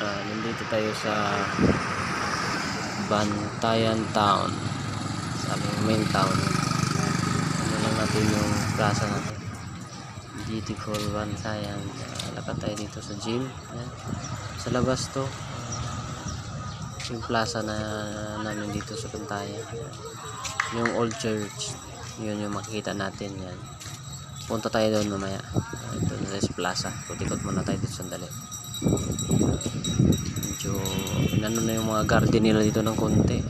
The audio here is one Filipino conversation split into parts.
Nandito tayo sa Bantayan Town, sa aming main town. Ano lang natin yung plaza natin, beautiful Bantayan. Lakad tayo dito sa gym. Yan. Sa labas to, yung plaza na namin dito sa Bantayan. Yung old church, yun yung makikita natin. Yan. Punta tayo doon mamaya. Doon sa plaza. Ikot muna tayo dito sandali. Medyo inano na yung mga garden nila dito ng konti.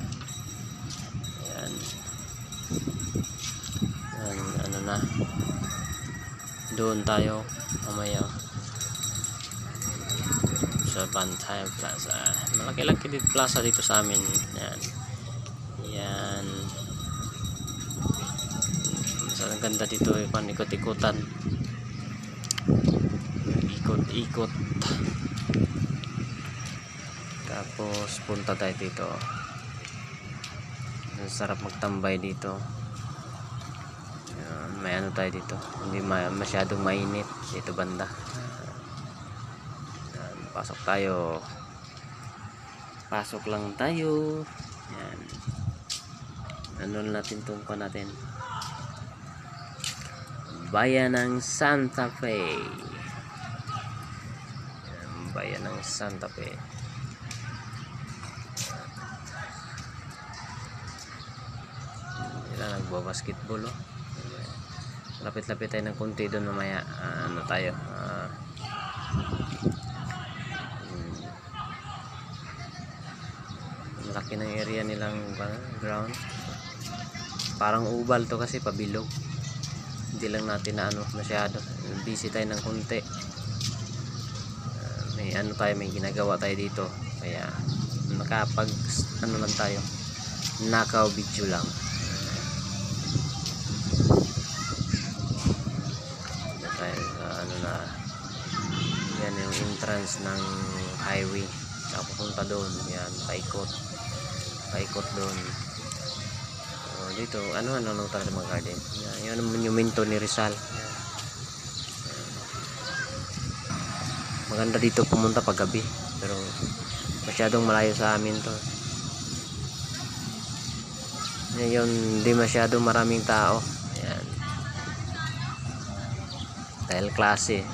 Ayan. Ayan, ano na. Doon tayo mamaya sa Bantayan Plaza. Malaki-laki dito plaza dito sa amin. Ayan. Ayan. Ang ganda dito, ikot-ikutan, ikot-ikot, tapos punta tayo dito. Sarap magtambay dito. May ano tayo dito, hindi masyadong mainit dito banda. Pasok tayo, pasok lang tayo. Yan. Ano natin tungkol natin, Bayan ng Santa Fe. Bayan ng Santa Fe. Sila nagbabasketball, oh. Lapit-lapit tayo ng konti doon mamaya. Ano tayo, malaki ng area nilang ground. Parang oval to kasi pabilog. Hindi lang natin na ano masyado, busy tayo ng konti. May ano tayo, may ginagawa tayo dito, kaya nakapag ano lang tayo, nakaw video lang. Tayo ano na, yan yung entrance ng highway, saka pupunta doon. Yan, paikot doon. Dito ano talaga mga garden. Yan ang monumento ni Rizal. Yan. Maganda dito pumunta pag gabi, pero masyadong malayo sa amin to. Ngayon hindi masyadong maraming tao. Yan. Dahil klase.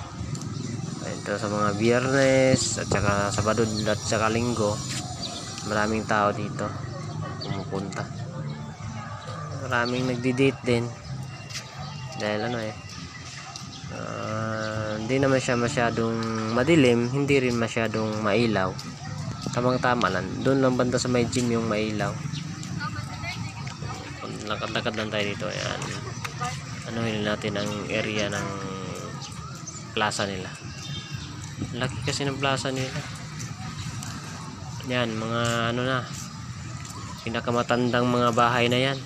Ito sa mga Biyernes at saka Sabado at saka Linggo, maraming tao dito pumupunta. Maraming nagdi-date din dahil ano hindi naman siya masyadong madilim, hindi rin masyadong mailaw, tamang-tama lang. Doon lang banda sa may gym yung mailaw. Lakad-lakad lang tayo dito. Ayan, ano natin ang area ng plaza nila. Laki kasi ng plaza nila. Yan, mga ano na, pinakamatandang mga bahay na yan.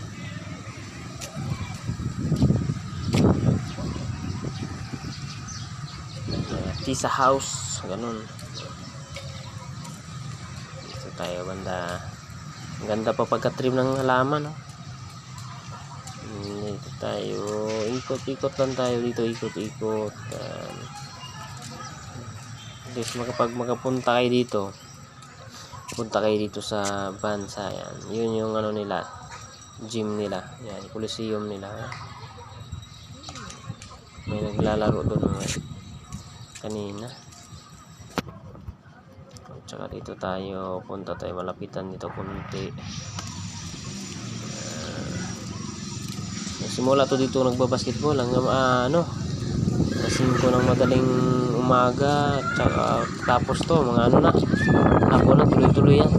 Tisa House, ganun. Dito tayo banda. Ang ganda pa pagka-trim ng halaman, no? Dito tayo, ikot-ikot lang tayo dito, ikot-ikot. Kapag makapunta kayo dito, punta kayo dito sa Bantayan. Yun yung ano nila, gym nila. Yan, Coliseum nila. May naglalaro doon kanina. Tsaka dito tayo, punta tayo, malapitan dito kunti. Simula to dito nagbabasketball hanggang kasi 5 ng madaling umaga, tsaka tapos to mga ano na, ako na tuloy-tuloy yan.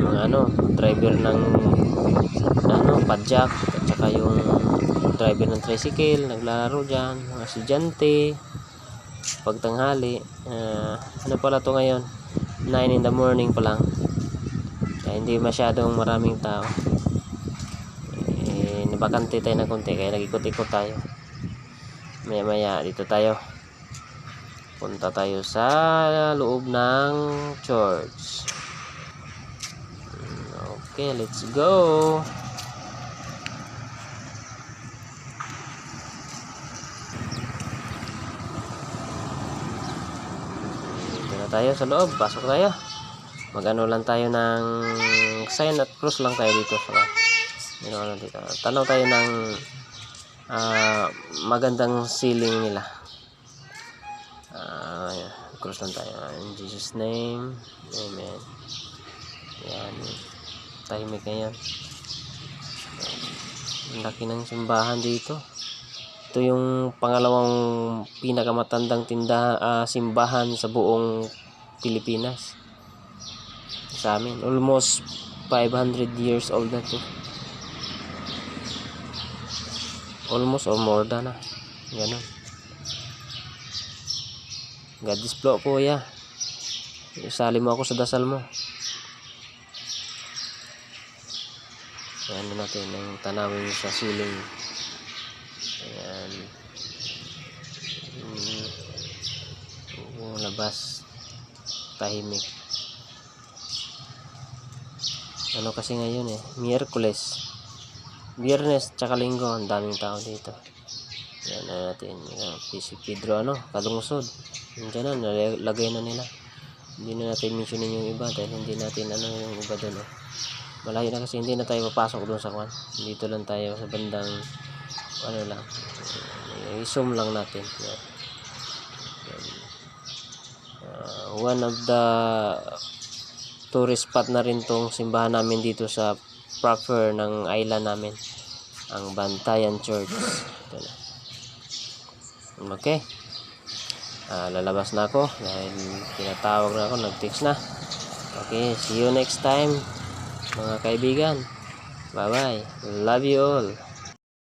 Mga ano, driver ng ano, padjak, at saka yung driver ng tricycle naglalaro dyan, mga estudyante pagtanghali. Ano pala to ngayon, 9 in the morning pa lang, kaya hindi masyadong maraming tao. Nabakante tayo ng konti, kaya nag-ikot-ikot tayo. Maya maya dito tayo, punta tayo sa loob ng church. Okay, let's go. tayo sa loob. Pasok tayo. Mag-ano lang tayo ng sign at cross lang tayo dito. Dito. Tanaw tayo ng magandang ceiling nila. Cross lang tayo. In Jesus name. Amen. Yan. Tahimik ngayon. Ang laki ng simbahan dito. Ito yung pangalawang pinakamatandang simbahan sa buong Pilipinas. Sa amin. Almost 500 years old na to. Almost or more than na. Ganun. God is flow, kuya. Isali mo ako sa dasal mo. Ayan na natin ang tanawin sa ceiling. Ayan. Yung labas tahimik. Ano kasi ngayon Miyerkules, Biyernes tsaka Linggo, ang daming tao dito. Ayan na natin. Si Pedro kalungsod. Diyan na, nalagay na nila. Hindi na natin mentionin yung iba dahil hindi natin yung iba doon. Malayo na kasi, hindi na tayo papasok doon sa kwan. Dito lang tayo sa bandang lang. I-zoom lang natin. One of the tourist spot na rin tong simbahan namin dito sa proper ng island namin, ang Bantayan Church. Ito na. Okay. Lalabas na ako dahil tinatawag na ako, nag-text na. Okay, see you next time mga kaibigan. Bye bye. Love you all.